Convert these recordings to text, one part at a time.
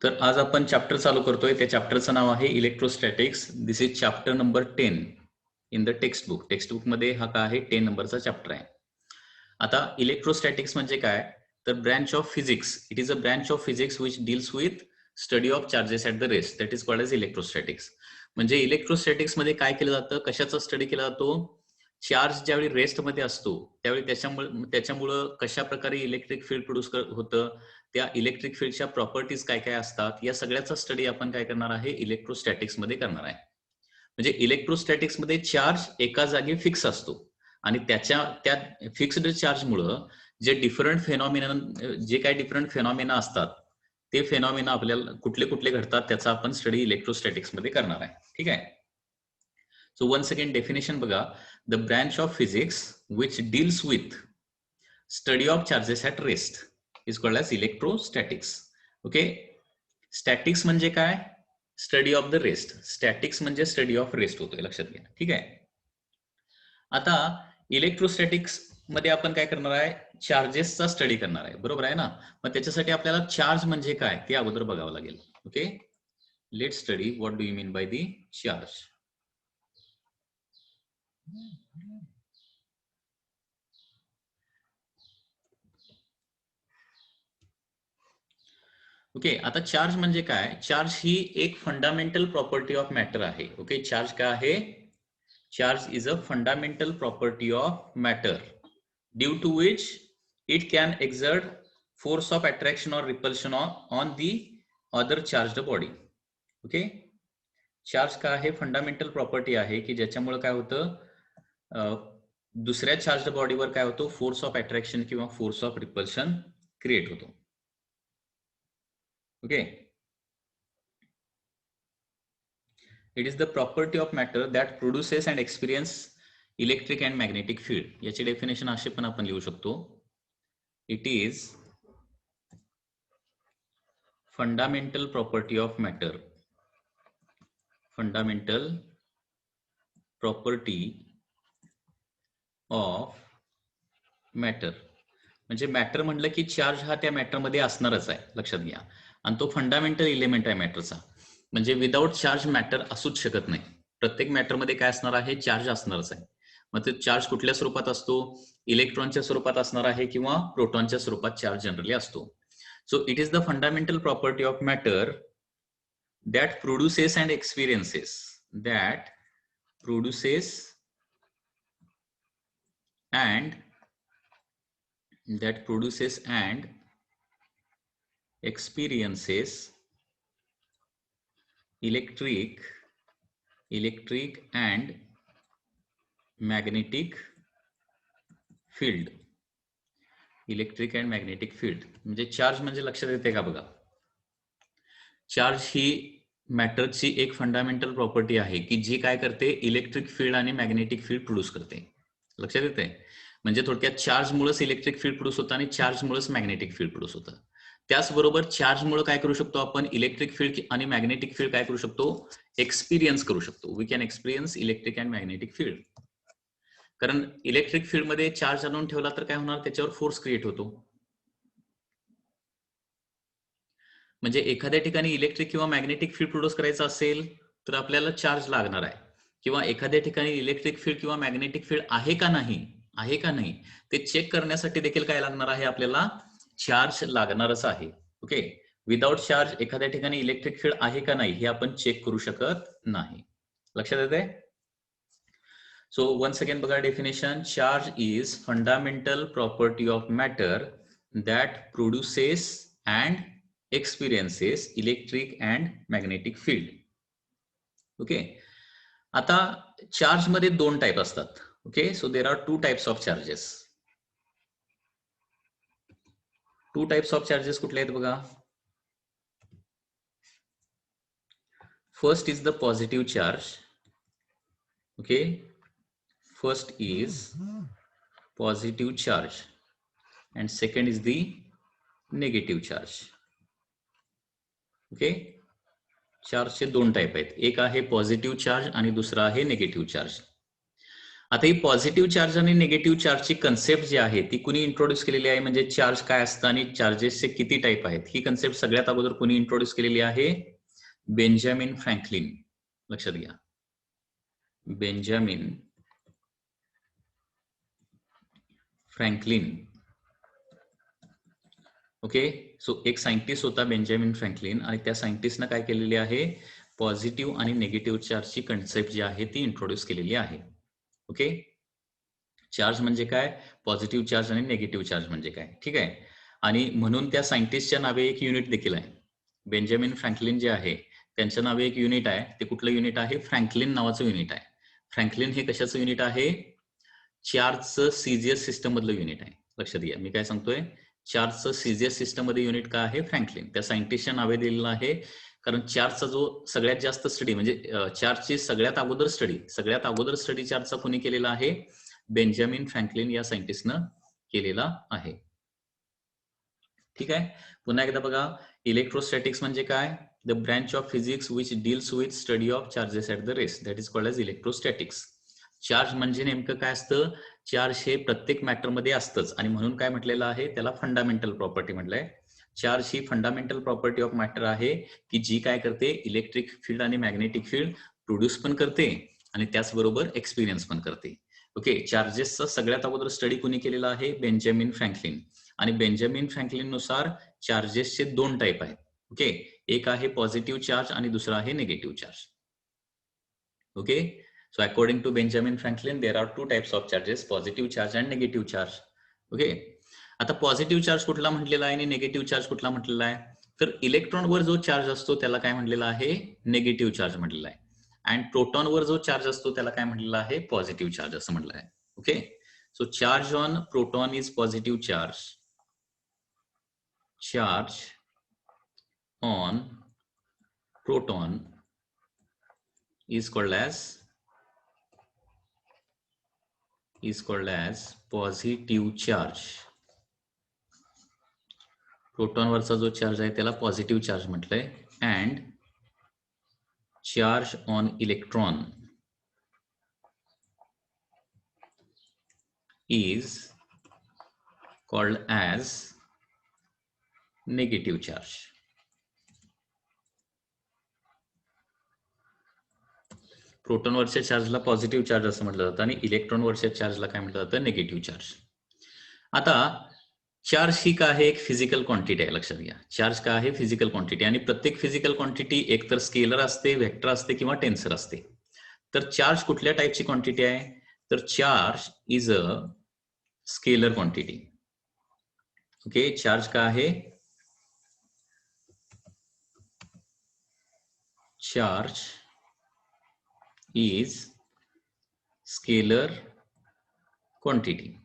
तर आज आपण चॅप्टर चालू करतोय. त्या चॅप्टरचं नाव आहे electrostatics. This is chapter number 10 in the textbook. टेक्स्टबुकमध्ये हा काय आहे 10 नंबरचा चॅप्टर आहे. आता इलेक्ट्रोस्टॅटिक्स म्हणजे काय, तर branch of physics. It is a branch of physics which deals with study of charges at the rest. That is called as electrostatics. म्हणजे इलेक्ट्रोस्टॅटिक्स मध्ये काय केलं जातं, कशाचा स्टडी केला जातो, चार्ज ज्यावेळी रेस्टमध्ये असतो त्यावेळी त्याच्यामुळं कशा प्रकारे इलेक्ट्रिक फील्ड प्रोड्यूस होतं, त्या इलेक्ट्रिक फील्डच्या प्रॉपर्टीज काय काय असतात, या सगळ्याचा स्टडी आपण काय करणार आहे, इलेक्ट्रोस्टॅटिक्स मध्ये करणार आहे. म्हणजे इलेक्ट्रोस्टॅटिक्स मध्ये चार्ज एका जागी फिक्स असतो आणि त्या फिक्स्ड चार्जमुळं जे डिफरंट फेनॉमिना जे काही डिफरंट फेनॉमिना असतात, ते फेनॉमिना आपल्याला कुठले कुठले घडतात त्याचा आपण स्टडी इलेक्ट्रोस्टॅटिक्स मध्ये करणार आहे. ठीक आहे. सो वन सेकंड डेफिनेशन बघा. The branch of physics which deals with study of charges at rest is called as electrostatics. Okay. Statics म्हणजे काय, study of the rest. Statics म्हणजे स्टडी ऑफ रेस्ट होतोय, लक्षात घ्या. ठीक आहे. आता इलेक्ट्रोस्टॅटिक्स मध्ये आपण काय करणार आहे, चार्जेसचा स्टडी करणार आहे, बरोबर आहे ना. मग त्याच्यासाठी आपल्याला चार्ज म्हणजे काय ते अगोदर बघावं लागेल. Okay. Let study what do you mean by the charge. Okay. आता चार्ज म्हणजे काय, चार्ज ही एक फंडामेंटल प्रॉपर्टी ऑफ मॅटर आहे. ओके. चार्ज काय आहे, charge is a fundamental property of matter due to which it can exert force of attraction और repulsion on the other charged body. Okay. Charge काय आहे, fundamental property आहे की ज्याच्यामुळे काय होतं, दुसऱ्या चार्ज्ड बॉडीवर काय होतो, फोर्स ऑफ अट्रॅक्शन किंवा फोर्स ऑफ रिपल्शन क्रिएट होतो. Okay. It is the property of matter that produces and experience electric and magnetic field. याची डेफिनेशन असे पण आपण लिहू शकतो. It is fundamental property of matter. Fundamental property of matter. म्हणजे matter म्हणलं की चार्ज हा त्या मॅटरमध्ये असणारच आहे, लक्षात घ्या. आणि तो फंडामेंटल एलिमेंट आहे मॅटरचा. म्हणजे विदाउट चार्ज मॅटर असूच शकत नाही. प्रत्येक मॅटरमध्ये काय असणार आहे, चार्ज असणारच आहे. मग ते चार्ज कुठल्या स्वरूपात असतो, इलेक्ट्रॉनच्या स्वरूपात असणार आहे किंवा प्रोटॉनच्या स्वरूपात चार्ज जनरली असतो. So it is the fundamental property of matter that produces and experiences that produces and experiences electric and magnetic field. Electric and magnetic field म्हणजे चार्ज म्हणजे लक्षात येते का बघा. चार्ज ही मॅटरची एक फंडामेंटल प्रॉपर्टी आहे की जी काय करते, इलेक्ट्रिक फील्ड आणि मॅग्नेटिक फील्ड प्रोड्यूस करते. लक्षात येते. म्हणजे थोडक्यात चार्जमुळेच इलेक्ट्रिक फील्ड प्रोड्यूस होतं आणि चार्जमुळेच मॅग्नेटिक फील्ड प्रोड्यूस होतं. त्याचबरोबर चार्जमुळे काय करू शकतो आपण, इलेक्ट्रिक फील्ड आणि मॅग्नेटिक फील्ड काय करू शकतो, एक्सपिरियन्स करू शकतो. We can experience electric and magnetic field. कारण इलेक्ट्रिक फील्डमध्ये चार्ज आणून ठेवला तर काय होणार, त्याच्यावर फोर्स क्रिएट होतो. म्हणजे एखाद्या ठिकाणी इलेक्ट्रिक किंवा मॅग्नेटिक फील्ड प्रोड्यूस करायचं असेल तर आपल्याला चार्ज लागणार आहे, किंवा एखाद्या ठिकाणी इलेक्ट्रिक फील्ड किंवा मॅग्नेटिक फील्ड आहे का नाही ते चेक करण्यासाठी देखील काय लागणार आहे, आपल्याला चार्ज लागणारच आहे. ओके. विदाउट चार्ज एखाद्या ठिकाणी इलेक्ट्रिक फील्ड आहे का नाही हे आपण चेक करू शकत नाही. लक्षात येते. सो वन्स अगेन बघा definition. Charge is fundamental property of matter that produces and experiences electric and magnetic field. Okay. आता चार्ज मध्ये दोन टाइप असतात. Okay. So there are two types of charges. Two types of charges कुठले आहेत बघा. First is the positive charge. Okay. First is positive charge and second is the negative charge. Okay. चार्जचे दोन टाइप आहेत. एक आहे पॉझिटिव्ह चार्ज आणि दुसरा आहे निगेटिव्ह चार्ज. आता ही पॉझिटिव्ह चार्ज आणि निगेटिव्ह चार्जची कन्सेप्ट जी आहे ती कुणी इंट्रोड्यूस केलेली आहे, म्हणजे चार्ज काय असतं आणि चार्जेसचे किती टाईप आहेत, ही कन्सेप्ट सगळ्यात अगोदर कुणी इंट्रोड्यूस केलेली आहे? Benjamin Franklin. लक्षात घ्या, बेंजामिन फ्रँकलिन. ओके, सो एक सायंटिस्ट होता बेंजामिन फ्रँकलिन, आणि त्या सायंटिस्टनं काय केलेली आहे, पॉझिटिव्ह आणि निगेटिव्ह चार्जची कन्सेप्ट जी आहे ती इंट्रोड्यूस केलेली आहे. ओके, चार्ज म्हणजे काय, पॉझिटिव्ह चार्ज आणि निगेटिव्ह चार्ज म्हणजे काय, ठीक आहे. आणि म्हणून त्या सायंटिस्टच्या नावे एक युनिट देखील आहे. बेंजामिन फ्रँकलिन जे आहे त्यांच्या नावे एक युनिट आहे. ते कुठलं युनिट आहे? फ्रँकलिन नावाचं युनिट आहे. फ्रँकलिन हे कशाचं युनिट आहे? चार्जचं सीजीएस सिस्टम मधलं युनिट आहे. लक्षात घ्या, मी काय सांगतोय, चार्जचं सीजीएस सिस्टम मध्ये युनिट काय आहे? फ्रँकलिन. त्या सायंटिस्टच्या नावे दिलेलं आहे कारण चार्जचा जो सगळ्यात जास्त स्टडी, म्हणजे चार्जची सगळ्यात अगोदर स्टडी चार्जचा कोणी केलेला आहे? बेंजामिन फ्रँकलिन या सायंटिस्टनं केलेला आहे. ठीक आहे, पुन्हा एकदा बघा, इलेक्ट्रोस्टॅटिक्स म्हणजे काय? The branch of physics which deals with study of charges at the rest, that is called as electrostatics. Charge म्हणजे नेमकं काय असतं? चार्ज हे प्रत्येक मॅटरमध्ये असतंच, आणि म्हणून काय म्हटलेलं आहे, त्याला फंडामेंटल प्रॉपर्टी म्हटलंय. Charge he fundamental property of matter आहे की जी काय करते, इलेक्ट्रिक फील्ड आणि मॅग्नेटिक फील्ड प्रोड्यूस पण करते आणि त्याचबरोबर एक्सपिरियन्स पण करते. ओके, चार्जेसचा सगळ्यात अगोदर स्टडी कुणी केलेला आहे? Benjamin Franklin. आणि बेंजामिन फ्रँकलिन नुसार चार्जेसचे दोन टाईप आहेत. ओके, एक आहे पॉझिटिव्ह चार्ज आणि दुसरा आहे negative charge. Okay, so according to Benjamin Franklin there are two types of charges, positive charge and negative charge. Okay, आता पॉझिटिव्ह चार्ज कुठला म्हटलेला आहे आणि निगेटिव्ह चार्ज कुठला म्हटलेला आहे? तर इलेक्ट्रॉनवर जो चार्ज असतो त्याला काय म्हटलेला आहे? निगेटिव्ह चार्ज म्हटलेला आहे. अँड प्रोटॉनवर जो चार्ज असतो त्याला काय म्हटलेला आहे? पॉझिटिव्ह चार्ज असं म्हटलं आहे. Okay, so charge on proton is positive charge. Charge on proton is called as positive charge. Proton वरचा जो चार्ज आहे त्याला पॉझिटिव्ह चार्ज म्हटलंय. And charge on electron is called as negative charge. Proton वरच्या चार्जला positive charge असं म्हटलं जातं आणि इलेक्ट्रॉन वरच्या चार्जला काय म्हटलं जातं? Negative charge. आता चार्ज ही काय आहे? एक फिजिकल क्वांटिटी आहे. लक्षात घ्या, चार्ज काय आहे? Physical quantity. आणि प्रत्येक फिजिकल क्वांटिटी एकतर स्केलर असते, वेक्टर असते किंवा टेन्सर असते. तर चार्ज कुठल्या टाईपची क्वांटिटी आहे? तर charge is a scalar quantity. Okay, charge काय आहे? Charge is scalar quantity.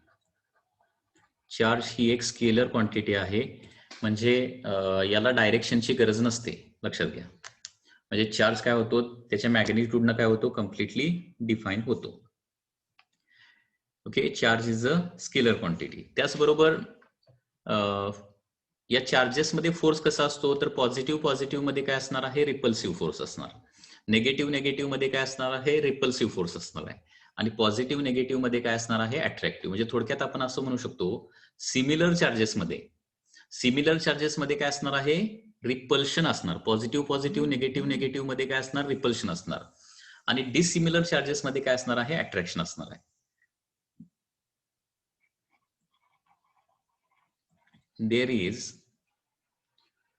Charge ही एक स्केलर क्वांटिटी आहे, म्हणजे याला डायरेक्शनची गरज नसते. लक्षात घ्या, म्हणजे चार्ज काय होतो, त्याच्या मॅग्निट्यूडनं काय होतो, कम्प्लिटली डिफाईन होतो. Okay, charge is a scalar quantity. त्याचबरोबर या चार्जेसमध्ये फोर्स कसा असतो, तर पॉझिटिव्ह मध्ये काय असणार आहे? रिपल्सिव्ह फोर्स असणार. निगेटिव्ह मध्ये काय असणार आहे? रिपल्सिव्ह फोर्स असणार आहे. आणि पॉझिटिव्ह निगेटिव्ह मध्ये काय असणार आहे? अट्रॅक्टिव्ह. म्हणजे थोडक्यात आपण असं म्हणू शकतो, सिमिलर चार्जेस मध्ये काय असणार आहे? रिपल्शन असणार. पॉझिटिव्ह निगेटिव्ह मध्ये काय असणार? रिपल्शन असणार. आणि डिसिमिलर चार्जेस मध्ये काय असणार आहे? अट्रॅक्शन असणार आहे. There is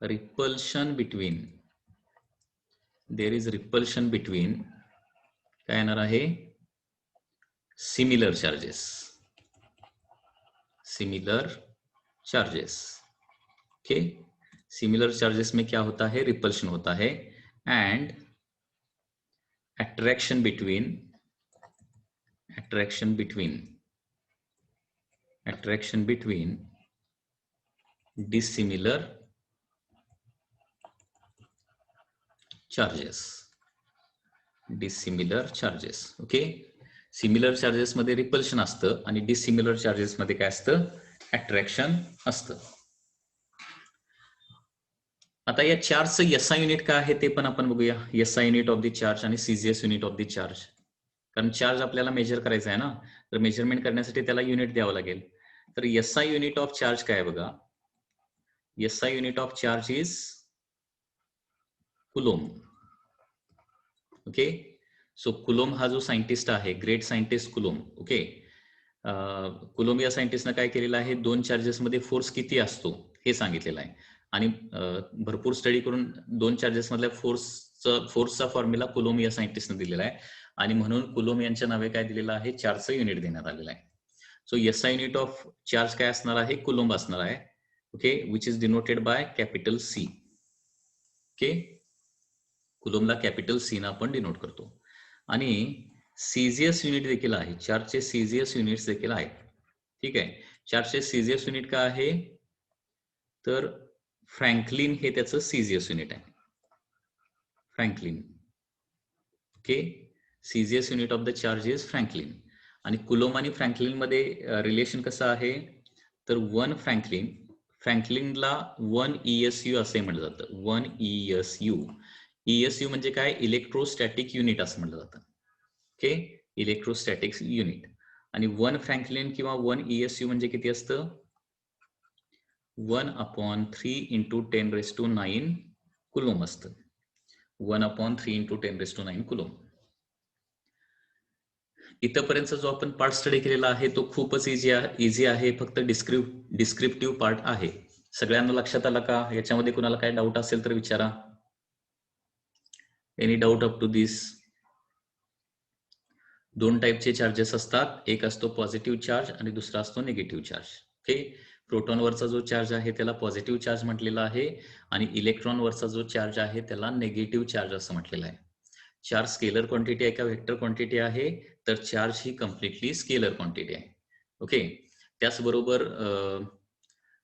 repulsion between काय येणार आहे? Similar charges. Okay, similar charges में क्या होता है? रिपल्शन होता है. End attraction between dissimilar charges. Okay, similar charges मध्ये रिपल्शन असतं आणि डिसिमिलर चार्जेस मध्ये काय असतं? अट्रॅक्शन असतं. आता या चार्जचं एसआय युनिट काय आहे ते पण आपण बघूया. SI unit of the charge आणि CGS unit of the charge कारण चार्ज आपल्याला मेजर करायचा आहे ना, तर मेजरमेंट करण्यासाठी त्याला युनिट द्यावं लागेल. तर एसआय युनिट ऑफ चार्ज काय बघा, SI unit of charge is coulomb. Okay, so coulomb हा जो सायंटिस्ट आहे, great scientist coulomb. Okay, coulomb या सायंटिस्टनं काय केलेलं आहे, दोन चार्जेस मध्ये फोर्स किती असतो हे सांगितलेलं आहे. आणि भरपूर स्टडी करून दोन चार्जेस मधल्या फोर्सचा फॉर्म्युला कुलोम या सायंटिस्टनं दिलेला आहे. आणि म्हणून कुलोम यांच्या नावे काय दिलेलं आहे, चार्जचं युनिट देण्यात आलेलं आहे. So SI unit of charge काय असणार आहे, कुलोम असणार आहे. Okay, which is denoted by capital C. Okay, कुलोमला कॅपिटल सी ना आपण डिनोट करतो. आणि सीजीएस युनिट देखील आहे, चार्जचे सीजीएस युनिट्स देखील आहेत. ठीक आहे, चार्जचे सीजीएस युनिट काय आहे, तर फ्रँकलिन हे त्याचं सीजीएस युनिट आहे, Franklin. Okay, CGS unit of the charge is Franklin. आणि कुलोम आणि फ्रँकलिन मध्ये रिलेशन कसं आहे, तर वन फ्रँकलिन, फ्रँकलिनला 1 ESU असे म्हटलं जातं, 1 ESU. ESU म्हणजे काय, इलेक्ट्रोस्टॅटिक युनिट असं म्हटलं जातं. Okay, electrostatic unit. आणि 1 फ्रँकलिन किंवा 1 ESU म्हणजे किती असतं, 1/3 × 10⁹ कुलोम असतं, 1/3 × 10⁹ कुलोम. इथपर्यंतचा जो आपण पार्ट स्टडी केलेला आहे तो खूपच इझी आहे, फक्त डिस्क्रिप्टिव्ह पार्ट आहे. सगळ्यांना लक्षात आला का, याच्यामध्ये कुणाला काय डाऊट असेल तर विचारा. एनी डाऊट अप टू दिस? दोन टाईपचे चार्जेस असतात, एक असतो पॉझिटिव्ह चार्ज आणि दुसरा असतो निगेटिव्ह चार्ज. ओके, प्रोटॉनवरचा जो चार्ज आहे त्याला पॉझिटिव्ह चार्ज म्हटलेला आहे आणि इलेक्ट्रॉनवरचा जो चार्ज आहे त्याला निगेटिव्ह चार्ज असं म्हटलेलं आहे. चार्ज स्केलर क्वांटिटी आहे का वेक्टर क्वांटिटी आहे, तर चार्ज ही कम्प्लिटली स्केलर क्वांटिटी आहे. ओके, त्याचबरोबर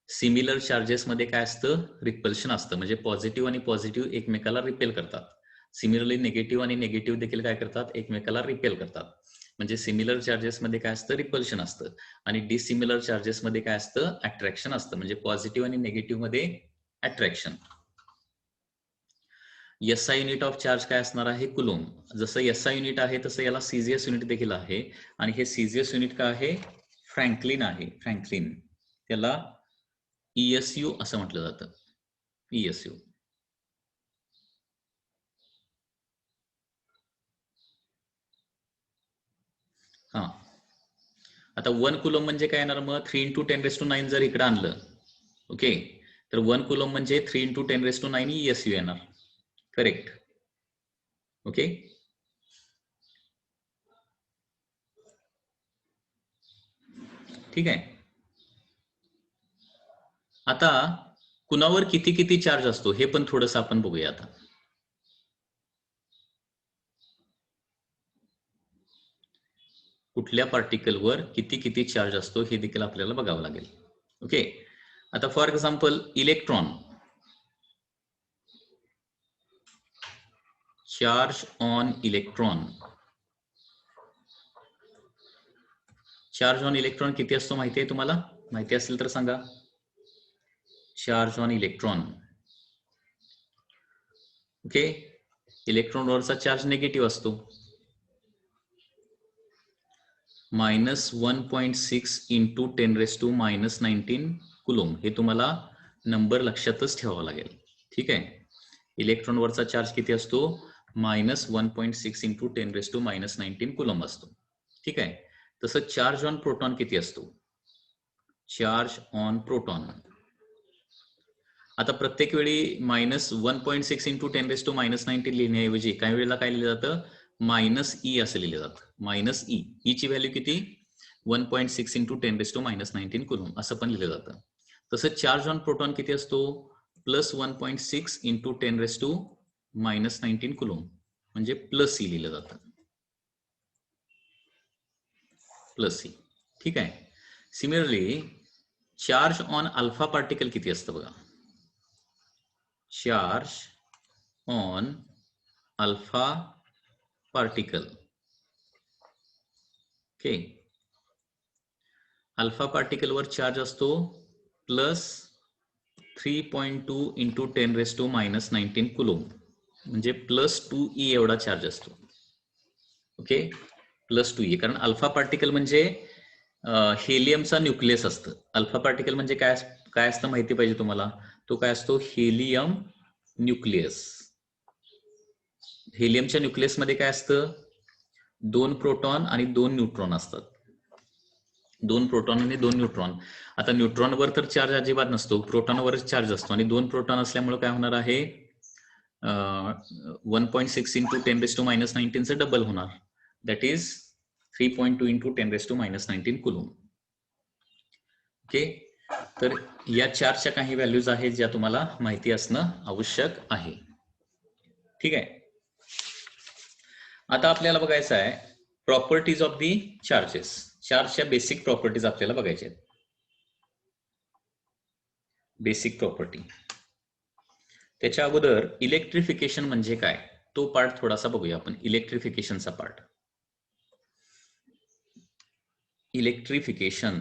सिमिलर चार्जेस मध्ये काय असतं, रिपल्शन असतं, म्हणजे पॉझिटिव्ह आणि पॉझिटिव्ह एकमेकाला रिपेल करतात. सिमिलरली निगेटिव्ह आणि निगेटिव्ह देखील काय करतात, एकमेकाला रिपेल करतात. म्हणजे सिमिलर चार्जेस मध्ये काय असतं, रिपल्शन असतं. आणि डिसिमिलर चार्जेस मध्ये काय असतं, अट्रॅक्शन असतं. म्हणजे पॉझिटिव्ह आणि निगेटिव्ह मध्ये attraction. SI unit of charge काय असणार आहे, कुलोम. जसं एसआय युनिट आहे तसं याला सीजीएस युनिट देखील आहे. आणि हे सीजीएस युनिट काय आहे, फ्रँकलिन आहे, फ्रँकलिन. त्याला ESU असं म्हटलं जातं, ESU. हा, आता 1 कुलोम म्हणजे काय येणार मग, 3 × 10⁹ जर इकडे आणलं, ओके, तर 1 कुलोम म्हणजे 3 × 10⁹ ESU येणार. करेक्ट. ओके, ठीक आहे. आता कुणावर किती किती चार्ज असतो हे पण थोडंसं आपण बघूया. आता कुठल्या पार्टिकलवर किती किती चार्ज असतो हे देखील आपल्याला बघावं लागेल. ओके, आता for example electron, charge on electron, charge on electron किती असतो माहिती आहे तुम्हाला, माहिती असेल तर सांगा. चार्ज ऑन इलेक्ट्रॉन, ओके, इलेक्ट्रॉनवरचा चार्ज निगेटिव्ह असतो, -1.6 × 10⁻⁻19 कुलोम. हे तुम्हाला नंबर लक्षातच ठेवावा लागेल. ठीक आहे, इलेक्ट्रॉनवरचा चार्ज किती असतो, -1.6 × 10⁻⁻19 कुलोम असतो. ठीक आहे, तसं चार्ज ऑन प्रोटॉन किती असतो, चार्ज ऑन प्रोटॉन. आता प्रत्येक वेळी -1.6 × 10⁻⁻19 लिहिण्याऐवजी काही वेळेला काय लिहिलं जातं, -E असं लिहिलं जातं, -E ची व्हॅल्यू किती, 1.6 × 10⁻⁻19 कुलोम असं पण लिहिलं जातं. तसं चार्ज ऑन प्रोटॉन किती असतो, +1.6 × 10⁻⁻19 कुलोम, म्हणजे +E लिहिलं जातं, +E. ठीक आहे, similarly charge on alpha particle किती असतं बघा, charge on alpha particle. Okay, alpha पार्टिकलवर चार्ज असतो +3.2 × 10⁻⁻19 कुलोम, म्हणजे +2E एवढा चार्ज असतो. ओके, +2e, कारण अल्फा पार्टिकल म्हणजे हेलियमचा न्यूक्लियस असतं. अल्फा पार्टिकल म्हणजे काय असतं माहिती पाहिजे तुम्हाला. तो काय असतो, हेलियम न्यूक्लियस. हेलियमच्या न्यूक्लियस मध्ये काय असतं, 2 प्रोटॉन आणि 2 न्यूट्रॉन असतात. 2 प्रोटॉन आणि 2 न्यूट्रॉन. आता न्यूट्रॉनवर तर चार्ज अजिबात नसतो, प्रोटॉनवरच चार्ज असतो, आणि 2 प्रोटॉन असल्यामुळे काय होणार आहे, 1.6 इंटू 10⁻⁻19 चं डबल होणार, दॅट इज 3.2 इंटू 10⁻⁻19 कुलूम. ओके, तर या चार्जच्या काही व्हॅल्यूज आहेत ज्या तुम्हाला माहिती असणं आवश्यक आहे. ठीक आहे. आता आपल्याला बघायचं आहे प्रॉपर्टीज ऑफ दी चार्जेस. चार्जच्या बेसिक प्रॉपर्टीज आपल्याला बघायच्या आहेत. Basic property. त्याच्या अगोदर इलेक्ट्रिफिकेशन म्हणजे काय तो पार्ट थोडासा बघूया आपण. इलेक्ट्रिफिकेशनचा part. Electrification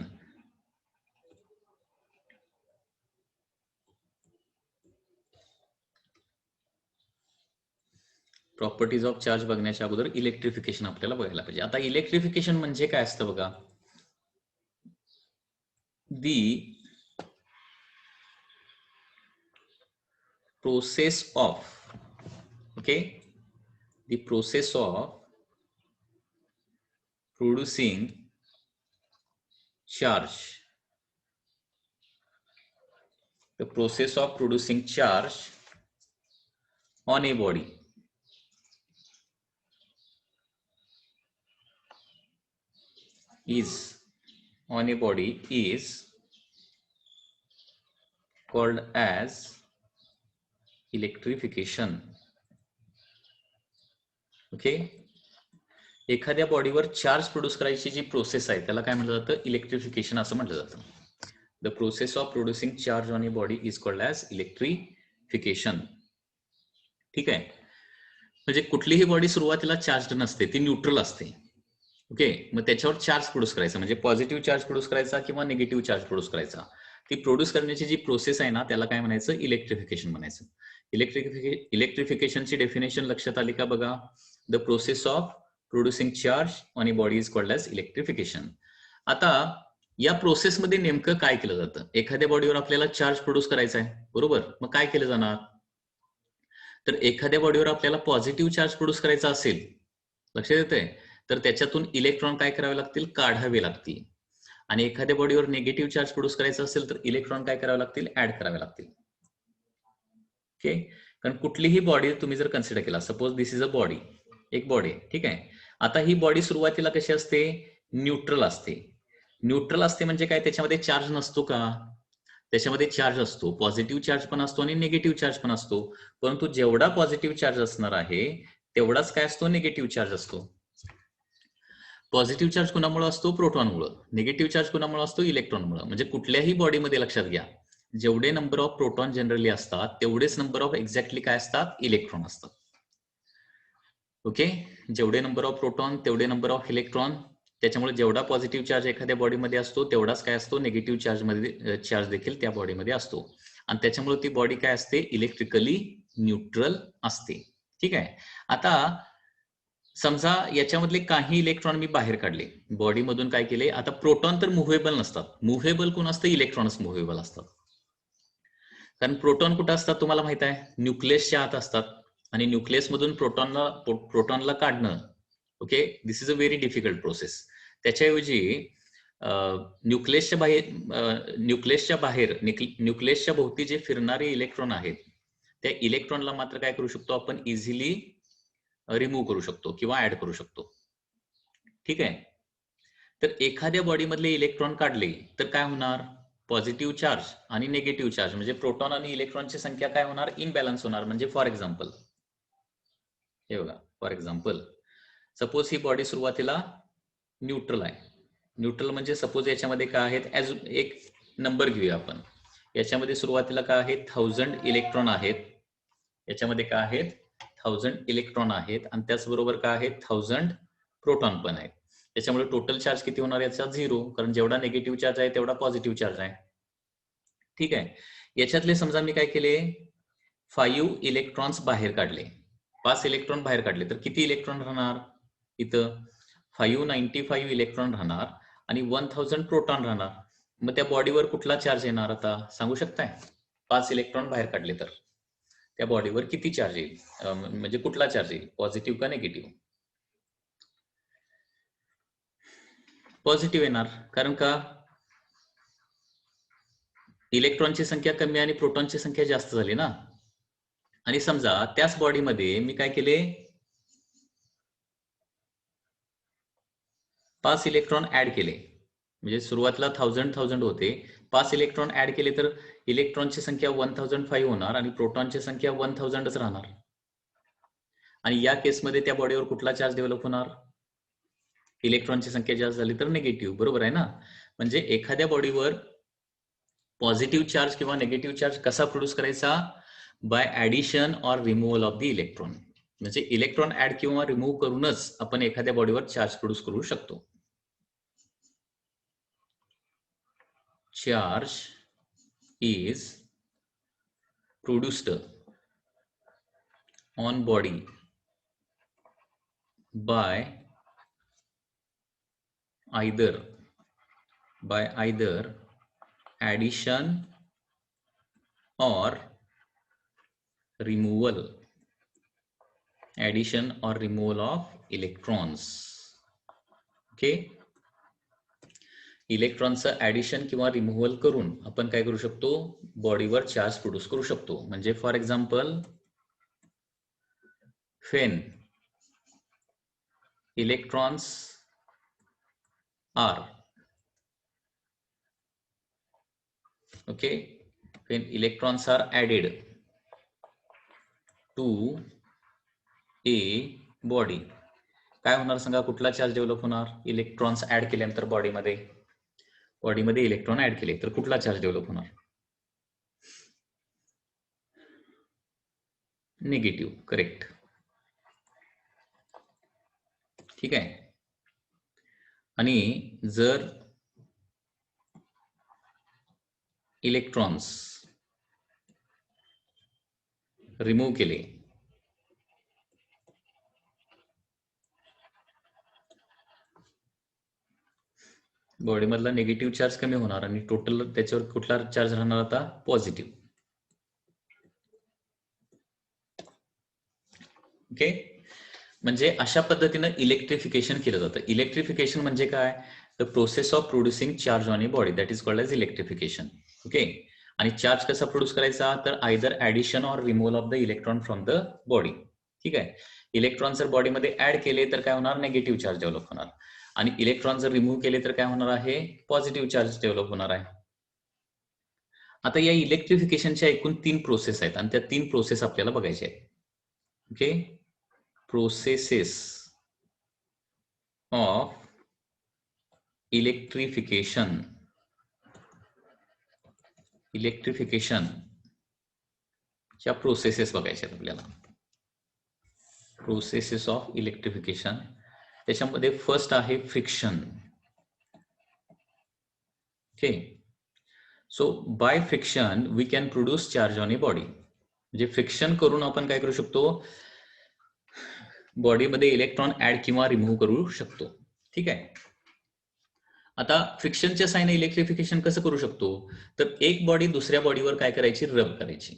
properties of charge बघण्याच्या अगोदर इलेक्ट्रिफिकेशन आपल्याला बघायला पाहिजे. आता इलेक्ट्रिफिकेशन म्हणजे काय असतं बघा. The process of, okay, the process of producing charge. The process of producing charge on a body is called as electrification. Okay, एखाद्या बॉडीवर चार्ज प्रोड्यूस करायची जी प्रोसेस आहे त्याला काय म्हटलं जातं, इलेक्ट्रिफिकेशन असं म्हटलं जातं. The process of producing charge on a body is called as electrification. ठीक आहे. म्हणजे कुठलीही बॉडी सुरुवातीला चार्ज नसते, ती न्यूट्रल असते. ओके, मग त्याच्यावर चार्ज प्रोड्यूस करायचा म्हणजे पॉझिटिव्ह चार्ज प्रोड्यूस करायचा किंवा निगेटिव्ह चार्ज प्रोड्यूस करायचा. ती प्रोड्यूस करण्याची जी प्रोसेस आहे ना त्याला काय म्हणायचं, इलेक्ट्रिफिकेशन म्हणायचं. इलेक्ट्रिफिकेशनची डेफिनेशन लक्षात आली का बघा. The process of producing charge on a body is called as electrification. आता या प्रोसेसमध्ये नेमकं काय केलं जातं. एखाद्या बॉडीवर आपल्याला चार्ज प्रोड्यूस करायचा आहे, बरोबर. मग काय केलं जाणार, तर एखाद्या बॉडीवर आपल्याला पॉझिटिव्ह चार्ज प्रोड्यूस करायचा असेल, लक्षात येतंय, तर त्याच्यातून इलेक्ट्रॉन काय करावे लागतील, काढावे लागतील. आणि एखाद्या बॉडीवर निगेटिव्ह चार्ज प्रोड्यूस करायचा असेल तर इलेक्ट्रॉन काय करावे लागतील, ऍड करावे लागतील. ओके, कारण कुठलीही बॉडी तुम्ही जर कन्सिडर केला, suppose this is a body, एक बॉडी, ठीक आहे. आता ही बॉडी सुरुवातीला कशी असते, न्यूट्रल असते. न्यूट्रल असते म्हणजे काय, त्याच्यामध्ये चार्ज नसतो का, त्याच्यामध्ये चार्ज असतो. पॉझिटिव्ह चार्ज पण असतो आणि निगेटिव्ह चार्ज पण असतो. परंतु जेवढा पॉझिटिव्ह चार्ज असणार आहे तेवढाच काय असतो, निगेटिव्ह चार्ज असतो. पॉझिटिव्ह चार्ज कुणामुळे असतो, प्रोटॉनमुळे. निगेटिव्ह चार्ज कुणामुळे असतो, इलेक्ट्रॉनमुळे. म्हणजे कुठल्याही बॉडीमध्ये लक्षात घ्या, जेवढे नंबर ऑफ प्रोटॉन जनरली असतात तेवढेच नंबर ऑफ एक्झॅक्टली काय असतात, इलेक्ट्रॉन असतात. ओके, जेवढे नंबर ऑफ प्रोटॉन तेवढे नंबर ऑफ इलेक्ट्रॉन. त्याच्यामुळे जेवढा पॉझिटिव्ह चार्ज एखाद्या बॉडीमध्ये असतो तेवढाच काय असतो, निगेटिव्ह चार्ज देखील त्या बॉडीमध्ये असतो. आणि त्याच्यामुळे ती बॉडी काय असते, इलेक्ट्रिकली न्यूट्रल असते. ठीक आहे. आता समजा याच्यामधले काही इलेक्ट्रॉन मी बाहेर काढले, बॉडीमधून काय केले, आता प्रोटॉन तर मुव्हेबल नसतात. मुव्हेबल कोण असतं, इलेक्ट्रॉनच मुव्हेबल असतात. कारण प्रोटॉन कुठं असतात तुम्हाला माहित आहे, न्यूक्लियसच्या आत असतात. आणि न्यूक्लियस मधून प्रोटॉनला काढणं, okay, this is a very difficult process. त्याच्याऐवजी न्यूक्लियसच्या भोवती जे फिरणारे इलेक्ट्रॉन आहेत त्या इलेक्ट्रॉनला मात्र काय करू शकतो आपण, इझिली रिमूव्ह करू शकतो किंवा ऍड करू शकतो. ठीक आहे. तर एखाद्या बॉडीमधले इलेक्ट्रॉन काढले तर काय होणार, पॉझिटिव्ह चार्ज आणि निगेटिव्ह चार्ज म्हणजे प्रोटॉन आणि इलेक्ट्रॉनची संख्या काय होणार, इनबॅलन्स होणार. म्हणजे फॉर एक्झाम्पल हे बघा, for example suppose he body सुरुवातीला न्यूट्रल आहे. न्यूट्रल म्हणजे सपोज याच्यामध्ये काय आहेत, ऍज एक नंबर घेऊया आपण. याच्यामध्ये सुरुवातीला काय आहेत, 1000 इलेक्ट्रॉन आहेत. याच्यामध्ये काय आहेत, 1000 इलेक्ट्रॉन आहेत. आणि त्याचबरोबर काय आहेत, 1000 प्रोटॉन पण आहेत. त्याच्यामुळे टोटल चार्ज किती होणार याचा, 0. कारण जेवढा निगेटिव्ह चार्ज आहे तेवढा पॉझिटिव्ह चार्ज आहे. ठीक आहे. याच्यातले समजा मी काय केले, 5 इलेक्ट्रॉन्स बाहेर काढले, 5 इलेक्ट्रॉन बाहेर काढले, तर किती इलेक्ट्रॉन राहणार इथं, 595 इलेक्ट्रॉन राहणार आणि 1000 प्रोटॉन राहणार. मग त्या बॉडीवर कुठला चार्ज येणार आता सांगू शकताय? 5 इलेक्ट्रॉन बाहेर काढले तर त्या बॉडीवर किती चार्ज येईल, म्हणजे कुठला चार्ज येईल, पॉझिटिव्ह का निगेटिव्ह? पॉझिटिव्ह येणार, कारण का इलेक्ट्रॉनची संख्या कमी आणि प्रोटॉनची संख्या जास्त झाली ना. आणि समजा त्याच बॉडीमध्ये मी काय केले, 5 इलेक्ट्रॉन ऍड केले, म्हणजे सुरुवातीला 1000 होते, 5 इलेक्ट्रॉन ऍड केले तर इलेक्ट्रॉनची संख्या 1005 होणार आणि प्रोटॉनची संख्या 1000च राहणार. आणि या केसमध्ये त्या बॉडीवर कुठला चार्ज डेव्हलप होणार? इलेक्ट्रॉनची संख्या जास्त झाली तर निगेटिव्ह, बरोबर आहे ना. म्हणजे एखाद्या बॉडीवर पॉझिटिव्ह चार्ज किंवा निगेटिव्ह चार्ज कसा प्रोड्यूस करायचा? Bye addition or removal of the electron. म्हणजे इलेक्ट्रॉन ऍड किंवा रिमूव्ह करूनच आपण एखाद्या बॉडीवर चार्ज प्रोड्यूस करू शकतो. Charge is produced on body by either addition or removal of electrons. Okay, इलेक्ट्रॉनचं ऍडिशन किंवा रिमूव्हल करून आपण काय करू शकतो? बॉडीवर चार्ज प्रोड्यूस करू शकतो. म्हणजे for example when electrons are added to a body, काय होणार सांगा? कुठला चार्ज डेव्हलप होणार? इलेक्ट्रॉन्स ऍड केल्यानंतर बॉडीमध्ये इलेक्ट्रॉन ऍड केले तर कुठला चार्ज डेव्हलप होणार? Negative, correct. ठीक आहे. आणि जर इलेक्ट्रॉन्स रिमूव्ह केले बॉडीमधला निगेटिव्ह चार्ज कमी होणार आणि टोटल त्याच्यावर कुठला चार्ज राहणार आता? पॉझिटिव्ह. ओके, म्हणजे अशा पद्धतीनं इलेक्ट्रिफिकेशन केलं जातं. इलेक्ट्रिफिकेशन म्हणजे काय? The process of producing charge on a body, that is called as electrification. Okay, आणि चार्ज कसा प्रोड्यूस करायचा? तर either addition or removal of the electron from the body. ठीक आहे. इलेक्ट्रॉन जर बॉडीमध्ये ऍड केले तर काय होणार? निगेटिव्ह चार्ज डेव्हलप होणार. आणि इलेक्ट्रॉन जर रिमूव्ह केले तर काय होणार आहे? पॉझिटिव्ह चार्ज डेव्हलप होणार आहे. आता या इलेक्ट्रिफिकेशनच्या एकूण 3 प्रोसेस आहेत आणि त्या 3 प्रोसेस आपल्याला बघायच्या आहेत. ओके, processes of electrification च्या प्रोसेसेस बघायच्या आहेत आपल्याला. प्रोसेसेस ऑफ इलेक्ट्रिफिकेशन, त्याच्यामध्ये फर्स्ट आहे friction. Okay, so by friction we can produce charge on a body. म्हणजे फ्रिक्शन करून आपण काय करू शकतो? बॉडीमध्ये इलेक्ट्रॉन ऍड किंवा रिमूव्ह करू शकतो. ठीक आहे. आता फ्रिक्शनच्या साहाय्याने इलेक्ट्रिफिकेशन कसं करू शकतो? तर एक बॉडी दुसऱ्या बॉडीवर काय करायची? रब करायची.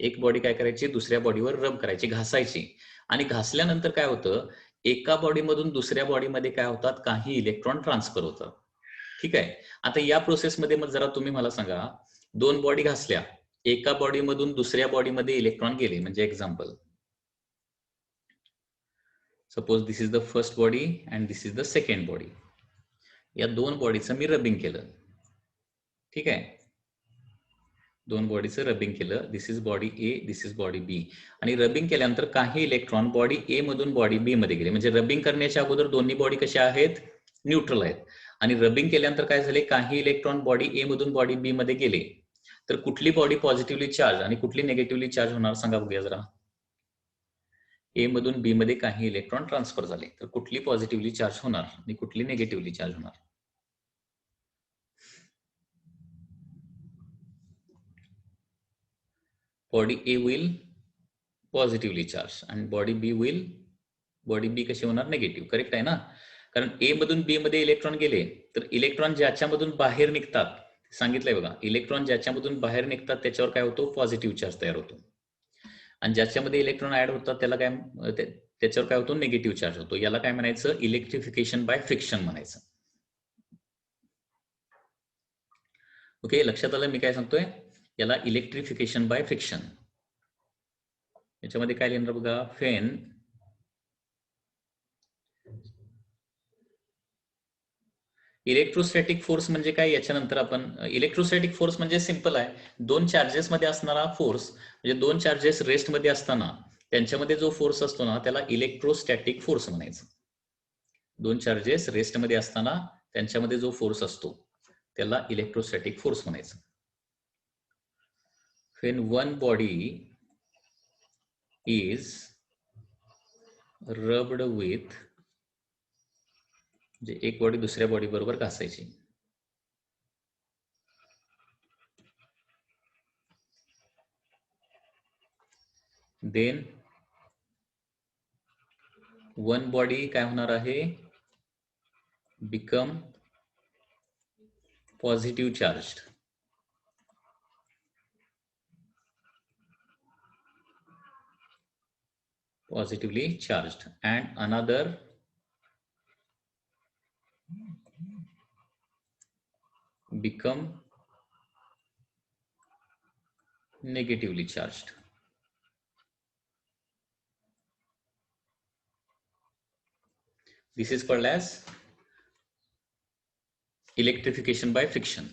एक बॉडी काय करायची? दुसऱ्या बॉडीवर रब करायची, घासायची. आणि घासल्यानंतर काय होतं? एका बॉडीमधून दुसऱ्या बॉडीमध्ये काय होतात? काही इलेक्ट्रॉन ट्रान्सफर होतं. ठीक आहे. आता या प्रोसेसमध्ये मग जरा तुम्ही मला सांगा, 2 बॉडी घासल्या, एका बॉडीमधून दुसऱ्या बॉडीमध्ये इलेक्ट्रॉन गेले. म्हणजे example, suppose this is the first body and this is the second body. या 2 बॉडीचं मी रबिंग केलं. ठीक आहे, 2 बॉडीचं रबिंग केलं. This is body A, this is body B. आणि रबिंग केल्यानंतर काही इलेक्ट्रॉन बॉडी ए मधून बॉडी बी मध्ये गेले. म्हणजे रबिंग करण्याच्या अगोदर दोन्ही बॉडी कशा आहेत? न्यूट्रल आहेत. आणि रबिंग केल्यानंतर काय झाले? काही इलेक्ट्रॉन बॉडी ए मधून बॉडी बी मध्ये गेले. तर कुठली बॉडी पॉझिटिव्हली चार्ज आणि कुठली निगेटिव्हली चार्ज होणार सांगा बघूया जरा. ए मधून बी मध्ये काही इलेक्ट्रॉन ट्रान्सफर झाले, तर कुठली पॉझिटिव्हली चार्ज होणार आणि कुठली निगेटिव्हली चार्ज होणार? Body A will positively charge आणि बॉडी बी कशी होणार? निगेटिव्ह. करेक्ट आहे ना. कारण ए मधून बी मध्ये इलेक्ट्रॉन गेले तर इलेक्ट्रॉन ज्याच्यामधून बाहेर निघतात, सांगितलंय बघा, इलेक्ट्रॉन ज्याच्यामधून बाहेर निघतात त्याच्यावर काय होतो, पॉझिटिव्ह चार्ज तयार होतो, आणि ज्याच्यामध्ये इलेक्ट्रॉन ऍड होतात त्याला काय, त्याच्यावर काय होतो, निगेटिव्ह चार्ज होतो. याला काय म्हणायचं, इलेक्ट्रिफिकेशन बाय फ्रिक्शन म्हणायचं. ओके, लक्षात आलं मी काय सांगतोय, याला इलेक्ट्रिफिकेशन बाय फ्रिक्शन. याच्यामध्ये काय लिहिणार बघा, फेन इलेक्ट्रोस्टॅटिक फोर्स म्हणजे काय, याच्यानंतर आपण, इलेक्ट्रोस्टॅटिक फोर्स म्हणजे सिंपल आहे, दोन चार्जेस मध्ये असणारा फोर्स, म्हणजे दोन चार्जेस रेस्ट मध्ये असताना त्यांच्यामध्ये जो फोर्स असतो ना त्याला इलेक्ट्रोस्टॅटिक फोर्स म्हणायचं. दोन चार्जेस रेस्ट मध्ये असताना त्यांच्यामध्ये जो फोर्स असतो त्याला इलेक्ट्रोस्टॅटिक फोर्स म्हणायचं. when one body is rubbed with, म्हणजे एक बॉडी दुसऱ्या बॉडी बरोबर घासायची, then one body काय होणार आहे, become positive charged, positively charged, and another become negatively charged. This is called as electrification by friction.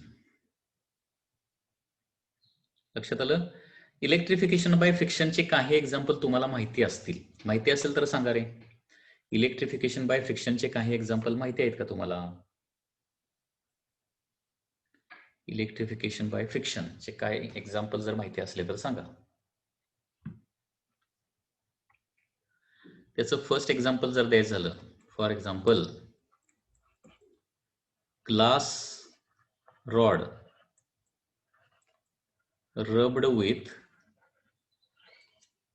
लक्षात आलं. इलेक्ट्रिफिकेशन बाय फ्रिक्शनचे काही एक्झाम्पल तुम्हाला माहिती असतील, माहिती असेल तर सांगा रे. इलेक्ट्रिफिकेशन बाय फ्रिक्शनचे काही एक्झाम्पल माहिती आहेत का तुम्हाला? इलेक्ट्रिफिकेशन बाय फ्रिक्शनचे काय एक्झाम्पल जर माहिती असले तर सांगा. त्याचं फर्स्ट एक्झाम्पल जर द्यायचं झालं, for example glass rod rubbed with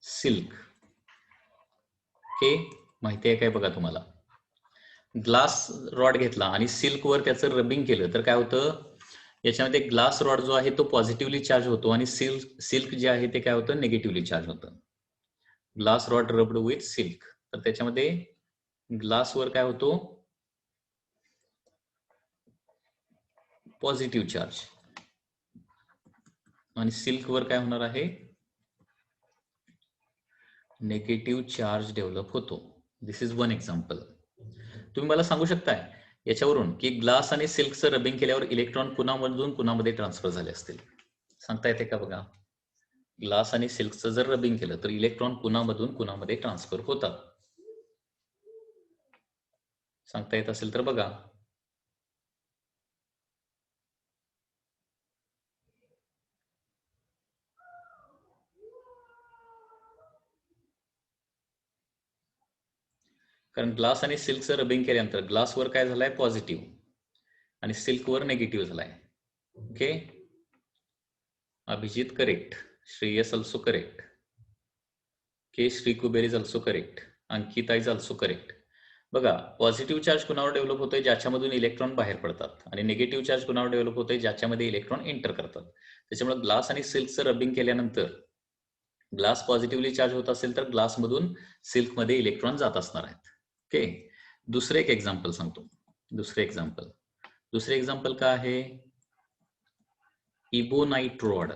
silk. हे माहिती आहे काय बघा तुम्हाला. ग्लास रॉड घेतला आणि सिल्क वर त्याचं रबिंग केलं तर काय होतं, याच्यामध्ये ग्लास रॉड जो आहे तो पॉझिटिव्हली चार्ज होतो आणि सिल्क जे आहे ते काय होतं, निगेटिव्हली चार्ज होतं. Glass rod rubbed with silk, तर त्याच्यामध्ये ग्लासवर काय होतो, पॉझिटिव्ह चार्ज, आणि सिल्कवर काय होणार आहे, नेगेटिव्ह चार्ज डेव्हलप होतो. दिस इज वन एक्झाम्पल. तुम्ही मला सांगू शकताय याच्यावरून की ग्लास आणि सिल्कचं रबिंग केल्यावर इलेक्ट्रॉन कुणामधून कुणामध्ये ट्रान्सफर झाले असतील, सांगता येते का बघा. ग्लास आणि सिल्कचं जर रबिंग केलं तर इलेक्ट्रॉन कुणामधून कुणामध्ये ट्रान्सफर होतात, सांगता येत असेल तर बघा. कारण ग्लास आणि सिल्कचं रबिंग केल्यानंतर ग्लासवर काय झालंय, पॉझिटिव्ह, आणि सिल्कवर निगेटिव्ह झालाय. Okay, Abhijit correct, Shreyas also correct, K Shri Kuber is also correct, Ankita is also correct. बघा, पॉझिटिव्ह चार्ज कुणावर डेव्हलप होतोय, ज्याच्यामधून इलेक्ट्रॉन बाहेर पडतात, आणि निगेटिव्ह चार्ज कुणावर डेव्हलप होतोय, ज्याच्यामध्ये इलेक्ट्रॉन एंटर करतात. त्याच्यामुळे ग्लास आणि सिल्कचं रबिंग केल्यानंतर ग्लास पॉझिटिव्हली चार्ज होत असेल तर ग्लासमधून सिल्कमध्ये इलेक्ट्रॉन जात असणार आहेत. ओके, दुसरं एक एक्झाम्पल सांगतो. दुसरे एक्झाम्पल काय आहे, ebonite rod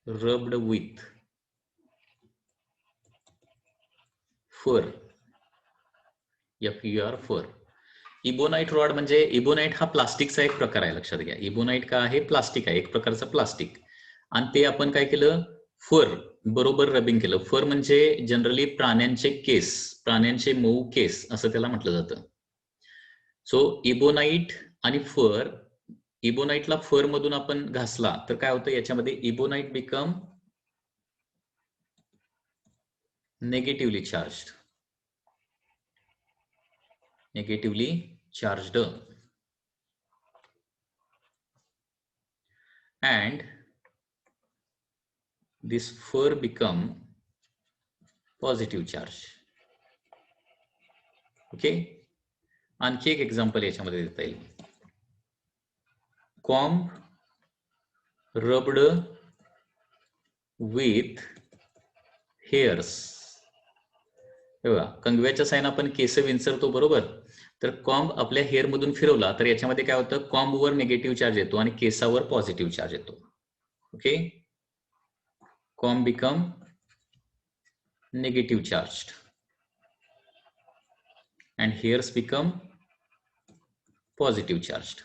rubbed with fur, FUR fur. Ebonite rod म्हणजे, इबोनाइट हा प्लास्टिकचा एक प्रकार आहे, लक्षात घ्या. इबोनाइट का आहे, प्लास्टिक आहे, एक प्रकारचं प्लास्टिक, आणि ते आपण काय केलं, फर बरोबर रबिंग केलं. फर म्हणजे जनरली प्राण्यांचे केस, प्राण्यांचे मऊ केस असं त्याला म्हटलं जातं. सो इबोनाइट आणि फर, इबोनाइटला फर मधून आपण घासला तर काय होतं, याच्यामध्ये ebonite become negatively charged, negatively charged, and this fur become positive charge. Okay, आणखी एक एक्झाम्पल याच्यामध्ये देता येईल. Comb rubbed with hairs. बघा, कंगव्याच्या साइन आपण केस विंचरतो बरोबर, तर कॉम्ब आपल्या हेअर मधून फिरवला तर याच्यामध्ये काय होतं, कॉम्बवर निगेटिव्ह चार्ज येतो आणि केसावर पॉझिटिव्ह चार्ज येतो. Okay, comb become negative charged and hairs become positive charged.